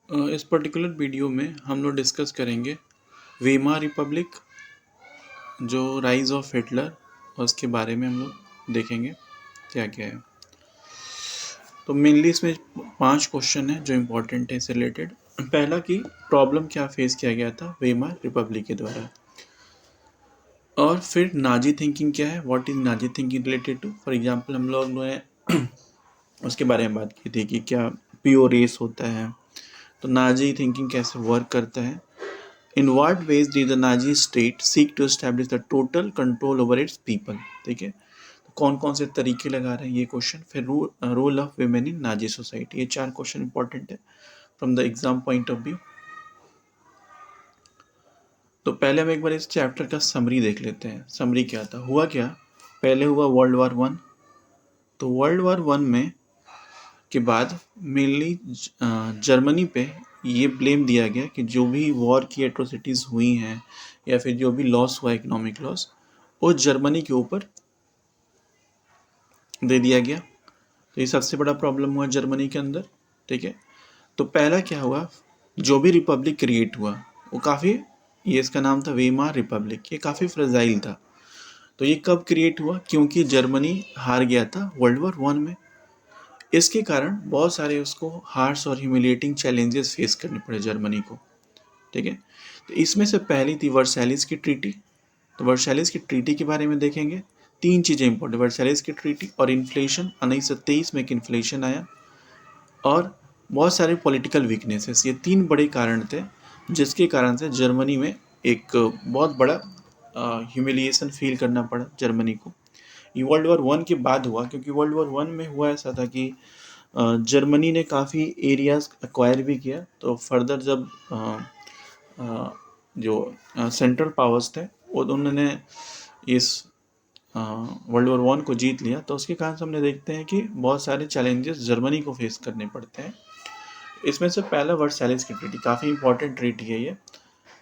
इस particular video में हम लोग डिस्कस करेंगे वीमार रिपब्लिक, जो राइज ऑफ हिटलर, और उसके बारे में हम लोग देखेंगे क्या क्या है। तो मेनली इसमें 5 क्वेश्चन है जो इम्पोर्टेंट है इससे रिलेटेड। पहला कि प्रॉब्लम क्या फेस किया गया था वीमार रिपब्लिक के द्वारा, और फिर नाजी थिंकिंग क्या है, what is Nazi thinking related to. For example हम लोग ने उसके बारे में बात की थी कि क्या प्योर रेस होता है, तो नाजी थिंकिंग कैसे वर्क करता है। In what ways did the Nazi state seek to establish the total control over its people? ठीक है, तो कौन कौन से तरीके लगा रहे हैं ये क्वेश्चन। फिर role of women in Nazi society, ये 4 क्वेश्चन इंपॉर्टेंट है from the exam point of view. तो पहले हम एक बार इस चैप्टर का समरी देख लेते हैं। समरी क्या था, हुआ क्या। पहले हुआ वर्ल्ड वार 1। तो वर्ल्ड वार 1 में के बाद मेनली जर्मनी पे ये ब्लेम दिया गया कि जो भी वॉर की एट्रोसिटीज़ हुई हैं या फिर जो भी लॉस हुआ इकोनॉमिक लॉस, वो जर्मनी के ऊपर दे दिया गया। तो ये सबसे बड़ा प्रॉब्लम हुआ जर्मनी के अंदर। ठीक है, तो पहला क्या हुआ, जो भी रिपब्लिक क्रिएट हुआ वो काफ़ी, ये इसका नाम था वेमार रिपब्लिक, ये काफ़ी फ्रेजाइल था। तो ये कब क्रिएट हुआ, क्योंकि जर्मनी हार गया था वर्ल्ड वार 1 में। इसके कारण बहुत सारे उसको हार्श और ह्यूमिलिएटिंग चैलेंजेस फेस करने पड़े जर्मनी को। ठीक है, तो इसमें से पहली थी वर्साइलिस की ट्रीटी। तो वर्साइलिस की ट्रीटी के बारे में देखेंगे। 3 चीज़ें इंपॉर्टेंट, वर्साइलिस की ट्रीटी और इन्फ्लेशन, 1923 में एक इन्फ्लेशन आया, और बहुत सारे पॉलिटिकल वीकनेसेस। ये 3 बड़े कारण थे जिसके कारण से जर्मनी में एक बहुत बड़ा ह्यूमिलिएशन फील करना पड़ा जर्मनी को। ये वर्ल्ड वार 1 के बाद हुआ, क्योंकि वर्ल्ड वार 1 में हुआ ऐसा था कि जर्मनी ने काफ़ी एरियाज एक्वायर भी किया। तो फर्दर जब जो सेंट्रल पावर्स थे वो उन्होंने इस वर्ल्ड वार 1 को जीत लिया, तो उसके कारण से हमने देखते हैं कि बहुत सारे चैलेंजेस जर्मनी को फेस करने पड़ते हैं। इसमें से पहला वर्साइलिस की ट्रीटी, काफ़ी इंपॉर्टेंट ट्रीटी है ये।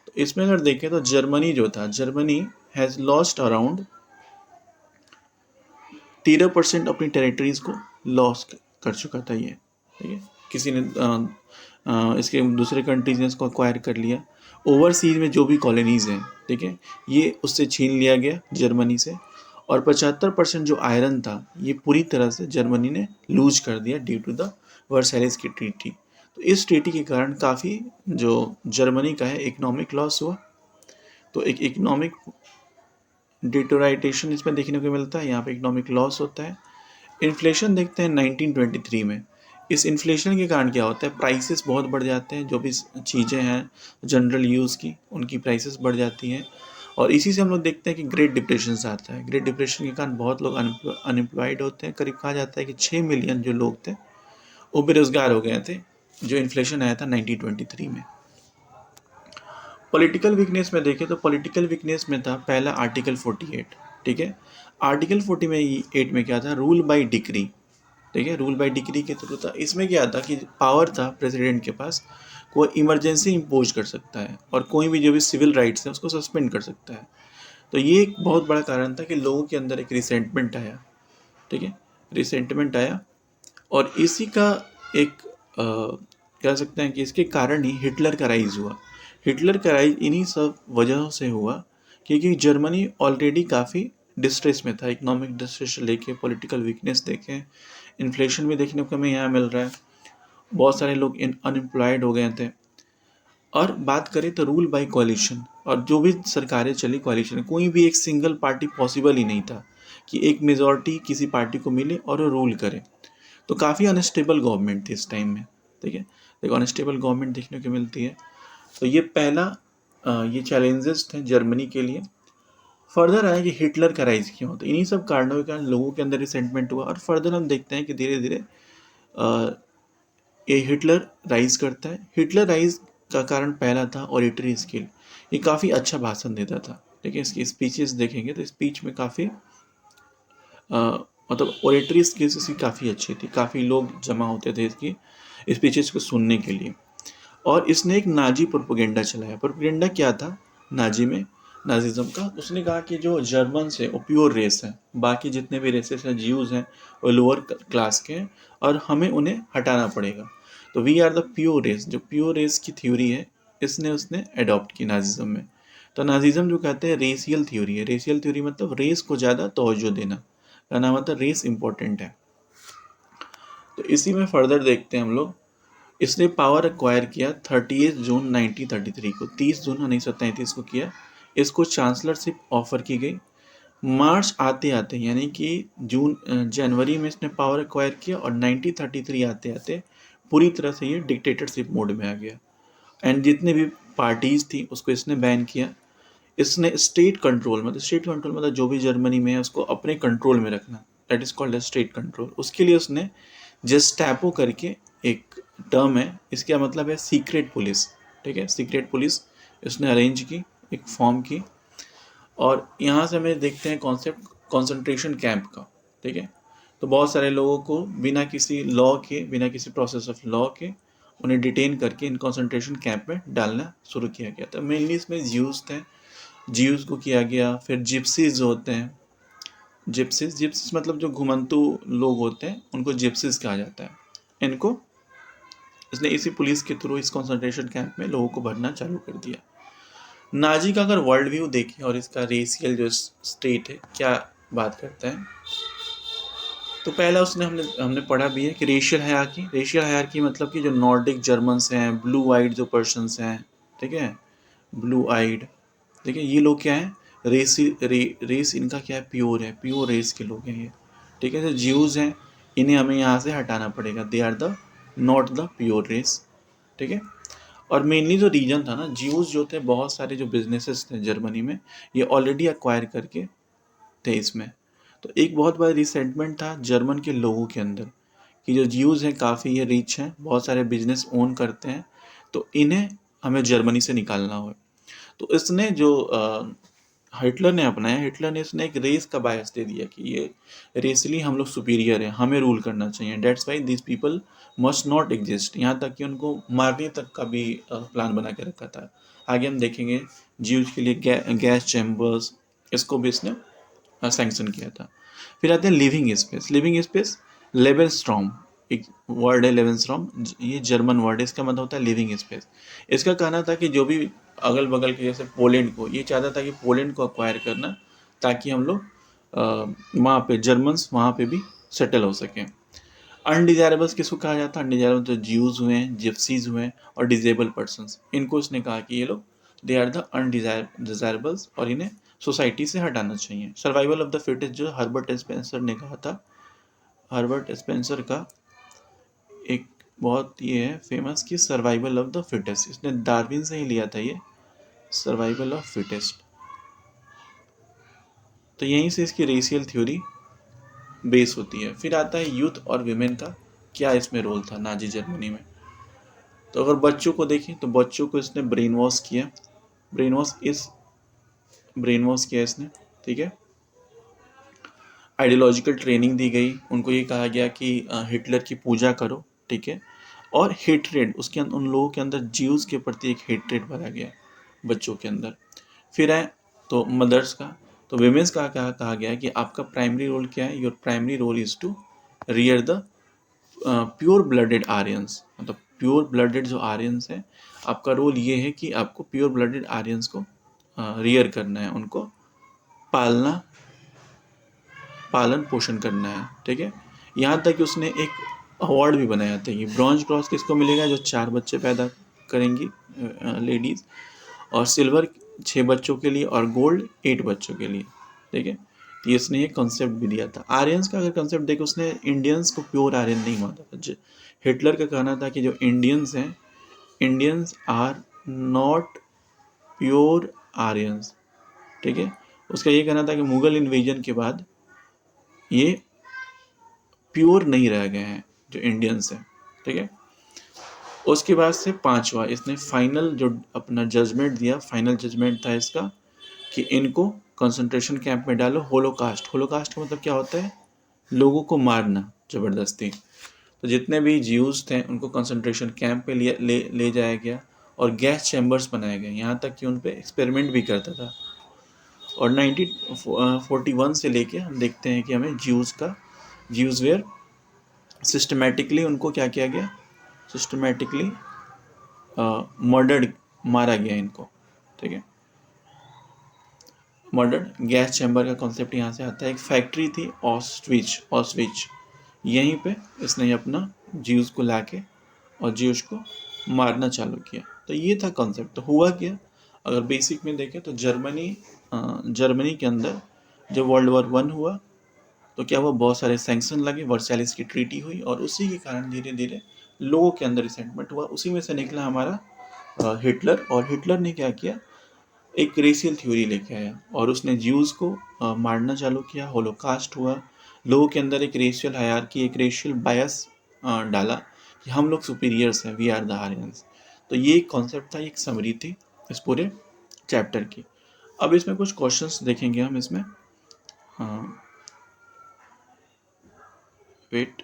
तो इसमें अगर देखें तो जर्मनी जो था, जर्मनी हैज़ लॉस्ट अराउंड 13% अपनी टेरिटरीज को लॉस कर चुका था ये। ठीक है, किसी ने इसके दूसरे कंट्रीज ने इसको अक्वायर कर लिया। ओवरसीज में जो भी कॉलोनीज़ हैं, ठीक है, ये उससे छीन लिया गया जर्मनी से। और 75% जो आयरन था ये पूरी तरह से जर्मनी ने लूज कर दिया ड्यू टू द वर्साइलिस की ट्रीटी। तो इस ट्रीटी के कारण काफ़ी जो जर्मनी का है इकोनॉमिक लॉस हुआ। तो एक इकोनॉमिक डिटोराइटेशन इसमें देखने को मिलता है, यहाँ पे इकोनॉमिक लॉस होता है। इन्फ्लेशन देखते हैं 1923 में। इस इन्फ्लेशन के कारण क्या होता है, प्राइसेस बहुत बढ़ जाते हैं, जो भी चीज़ें हैं जनरल यूज़ की उनकी प्राइसेस बढ़ जाती हैं। और इसी से हम लोग देखते हैं कि ग्रेट डिप्रेशन आता है। ग्रेट डिप्रेशन के कारण बहुत लोग अनएम्प्लॉयड होते हैं। करीब कहा जाता है कि 6 मिलियन जो लोग थे वो बेरोजगार हो गए थे, जो इन्फ्लेशन आया था 1923 में। पॉलिटिकल वीकनेस में देखें तो पॉलिटिकल वीकनेस में था पहला आर्टिकल 48। ठीक है, आर्टिकल 48 में क्या था, रूल बाय डिक्री। ठीक है, रूल बाय डिक्री के थ्रू था। इसमें क्या था कि पावर था प्रेसिडेंट के पास, कोई इमरजेंसी इम्पोज कर सकता है और कोई भी जो भी सिविल राइट्स है उसको सस्पेंड कर सकता है। तो ये एक बहुत बड़ा कारण था कि लोगों के अंदर एक रिसेंटमेंट आया। ठीक है, रिसेंटमेंट आया, और इसी का एक कह सकते हैं कि इसके कारण ही हिटलर का राइज हुआ। हिटलर का राइज इन्हीं सब वजहों से हुआ, क्योंकि जर्मनी ऑलरेडी काफ़ी डिस्ट्रेस में था, इकोनॉमिक डिस्ट्रेस लेके, पॉलिटिकल वीकनेस देखें, इन्फ्लेशन भी देखने को हमें यहाँ मिल रहा है, बहुत सारे लोग अनएम्प्लॉयड हो गए थे। और बात करें तो रूल बाय कोalition, और जो भी सरकारें चली कोalition, कोई भी एक सिंगल पार्टी पॉसिबल ही नहीं था कि एक मेजॉरिटी किसी पार्टी को मिले और वो रूल करे। तो काफ़ी अनस्टेबल गवर्नमेंट थी इस टाइम में। ठीक है, एक अनस्टेबल गवर्नमेंट देखने को मिलती है। तो ये पहला ये चैलेंजेस थे जर्मनी के लिए। फर्दर आया कि हिटलर का राइज क्यों होता है, इन्हीं सब कारणों के कारण लोगों के अंदर रिसेंटमेंट हुआ। और फर्दर हम देखते हैं कि धीरे धीरे ये हिटलर राइज करता है। हिटलर राइज का कारण पहला था ऑडिटरी स्किल, ये काफ़ी अच्छा भाषण देता था। ठीक है, इसकी स्पीचेस देखेंगे तो स्पीच में काफ़ी मतलब ऑडिटरी स्किल्स इसकी काफ़ी अच्छी थी, काफ़ी लोग जमा होते थे इसकी स्पीचेस को सुनने के लिए। और इसने एक नाजी प्रोपेगेंडा चलाया। प्रोपेगेंडा क्या था नाजी में, नाजिज्म का, उसने कहा कि जो जर्मन्स है वो प्योर रेस है, बाकी जितने भी रेसेस हैं, ज्यूज़ हैं, वो लोअर क्लास के हैं और हमें उन्हें हटाना पड़ेगा। तो we are the pure race, जो प्योर रेस की थ्योरी है इसने उसने अडॉप्ट की नाजिज्म में। तो नाजिज्म जो कहते हैं रेशियल थ्योरी है। रेशियल थ्योरी मतलब रेस को ज़्यादा तवज्जो देना, कहना मतलब रेस इंपॉर्टेंट है। तो इसी में फर्दर देखते हैं हम लोग। इसने पावर एक्वायर किया 30 जून 1933 को, 30 जून 1933 को किया। इसको चांसलरशिप ऑफर की गई। मार्च आते आते यानी कि जनवरी में इसने पावर एक्वायर किया और 1933 आते आते पूरी तरह से ये डिक्टेटरशिप मोड में आ गया। एंड जितने भी पार्टीज थी उसको इसने बैन किया। इसने स्टेट कंट्रोल मतलब जो भी जर्मनी में है उसको अपने कंट्रोल में रखना, that is called state control. उसके लिए उसने जेस्टापो करके एक टर्म है, इसका मतलब है सीक्रेट पुलिस। ठीक है, सीक्रेट पुलिस इसने अरेंज की, एक फॉर्म की। और यहाँ से हमें देखते हैं कॉन्सेप्ट कॉन्सेंट्रेशन कैंप का। ठीक है, तो बहुत सारे लोगों को बिना किसी लॉ के, बिना किसी प्रोसेस ऑफ लॉ के उन्हें डिटेन करके इन कॉन्सेंट्रेशन कैंप में डालना शुरू किया गया था। मेनली इसमें ज्यूज थे, ज्यूज को किया गया। फिर जिप्सीज होते हैं, जिप्सीज मतलब जो घुमंतु लोग होते हैं उनको जिप्सीज कहा जाता है। इनको इसने इसी पुलिस के थ्रू इस कॉन्सेंट्रेशन कैंप में लोगों को भरना चालू कर दिया। नाजी का अगर वर्ल्ड व्यू देखें और इसका रेशियल जो स्टेट है क्या बात करता है, तो पहला उसने हमने पढ़ा भी है कि रेशियल हायरार्की मतलब कि जो नॉर्डिक जर्मन्स हैं, ब्लू आइड जो पर्सन्स हैं, ठीक है, ब्लू आइड, ठीक है, ये लोग क्या हैं, रेस इनका क्या है, प्योर है, प्योर रेस के लोग हैं ये। ठीक है, जो ज्यूज हैं इन्हें हमें यहाँ से हटाना पड़ेगा, they are the not the pure race. ठीक है, और मेनली जो रीजन था ना, ज्यूज जो थे, बहुत सारे जो बिजनेसेस थे जर्मनी में ये ऑलरेडी एक्वायर करके थे इसमें। तो एक बहुत बड़ा रिसेंटमेंट था जर्मन के लोगों के अंदर कि जो ज्यूज हैं काफ़ी ये रिच हैं, बहुत सारे बिजनेस ओन करते हैं, तो इन्हें हमें जर्मनी से निकालना हो। तो इसने जो हिटलर ने अपनाया, हिटलर ने इसने एक रेस का बायस दे दिया कि ये रेसली हम लोग सुपीरियर हैं, हमें रूल करना चाहिए, that's why this people must not exist. यहाँ तक कि उनको मारने तक का भी प्लान बना के रखा था। आगे हम देखेंगे ज्यूज के लिए गैस चैम्बर्स, इसको भी इसने सैंक्शन किया था। फिर आते हैं लिविंग स्पेस। लिविंग स्पेस लेवेनस्ट्रॉम, एक वर्ड है लेवेनस्ट्रॉम, ये जर्मन वर्ड है, इसका मतलब होता है लिविंग स्पेस। इसका कहना था कि जो भी अगल बगल के, जैसे पोलैंड को, ये चाहता था कि पोलैंड को अक्वायर करना ताकि हम लोग वहाँ पे जर्मन्स वहाँ पे भी सेटल हो सकें। अनडिजायरेबल्स किसको कहा जाता है, अनडिजायरेबल जो ज्यूज हुए हैं, जिप्सीज हुए हैं और डिजेबल पर्सनस, इनको उसने कहा कि ये लोग दे आर द अनडिजायरेबल्स और इन्हें सोसाइटी से हटाना चाहिए। सर्वाइवल ऑफ द फिटेस्ट जो हर्बर्ट स्पेंसर ने कहा था, हर्बर्ट स्पेंसर का एक बहुत ये है फेमस कि सर्वाइवल ऑफ द फिटेस्ट, इसने डार्विन से ही लिया था ये सर्वाइवल ऑफ फिटेस्ट। तो यहीं से इसकी रेशियल थ्योरी बेस होती है। फिर आता है यूथ और विमेन का क्या इसमें रोल था नाजी जर्मनी में। तो अगर बच्चों को देखें तो बच्चों को इसने ब्रेन वॉश किया, ब्रेन वॉश किया इसने। ठीक है, आइडियोलॉजिकल ट्रेनिंग दी गई, उनको ये कहा गया कि हिटलर की पूजा करो। ठीक है, और हेट्रेड उसके उन लोगों के अंदर ज्यूज के प्रति एक हेट्रेड भरा गया बच्चों के अंदर। फिर है तो मदर्स का, तो विमेंस का कहा गया कि आपका प्राइमरी रोल क्या है, your primary role is to rear the pure blooded Aryans, मतलब प्योर ब्लडेड जो आर्यंस है, आपका रोल ये है कि आपको प्योर ब्लडेड आर्यंस को रियर करना है, उनको पालन पोषण करना है। ठीक है, यहाँ तक कि उसने एक अवार्ड भी बनाया था। ये ब्रॉन्ज क्रॉस किसको मिलेगा, जो 4 बच्चे पैदा करेंगी लेडीज़, और सिल्वर 6 बच्चों के लिए और गोल्ड 8 बच्चों के लिए। ठीक है, तो इसने ये कॉन्सेप्ट भी दिया था। आर्यंस का अगर कॉन्सेप्ट देखें, उसने इंडियंस को प्योर आर्यन नहीं माना था। हिटलर का कहना था कि जो इंडियंस हैं, Indians are not pure Aryans. ठीक है, उसका ये कहना था कि मुगल इन्वेजन के बाद ये प्योर नहीं रह गए हैं जो इंडियंस हैं। ठीक है, उसके बाद से 5वां इसने फाइनल जो अपना जजमेंट दिया, फाइनल जजमेंट था इसका कि इनको कंसंट्रेशन कैंप में डालो। होलोकास्ट, होलोकास्ट का मतलब क्या होता है, लोगों को मारना ज़बरदस्ती। तो जितने भी ज्यूज थे उनको कंसंट्रेशन कैंप पे ले जाया गया और गैस चैम्बर्स बनाए गए, यहाँ तक कि उन पे एक्सपेरिमेंट भी करता था। और 1941 से लेके हम देखते हैं कि हमें ज्यूज वेयर सिस्टमेटिकली उनको क्या किया गया, सिस्टमेटिकली मर्डर्ड, मारा गया इनको, ठीक है। मर्डर्ड, गैस चैम्बर का कॉन्सेप्ट यहाँ से आता है। एक फैक्ट्री थी ऑस्विच, ऑस्विच, यहीं पे इसने अपना ज्यूस को लाके और ज्यूस को मारना चालू किया। तो ये था कॉन्सेप्ट। तो हुआ क्या, अगर बेसिक में देखें तो जर्मनी के अंदर जब वर्ल्ड वॉर 1 हुआ तो क्या हुआ, बहुत सारे सैंक्शन लगे, वर्साइलिस की ट्रीटी हुई और उसी के कारण धीरे धीरे लोगों के अंदर रिसेंटमेंट हुआ। उसी में से निकला हमारा हिटलर। और हिटलर ने क्या किया, एक रेशियल थ्योरी लेके आया और उसने ज्यूज को मारना चालू किया, होलोकास्ट हुआ। लोगों के अंदर एक रेशियल हायरार्की, एक रेशियल बायस डाला कि हम लोग सुपीरियर्स हैं, वी आर द आर्यंस। तो ये एक कॉन्सेप्ट था, एक समरी थी इस पूरे चैप्टर की। अब इसमें कुछ क्वेश्चंस देखेंगे हम इसमें। हाँ, वेट,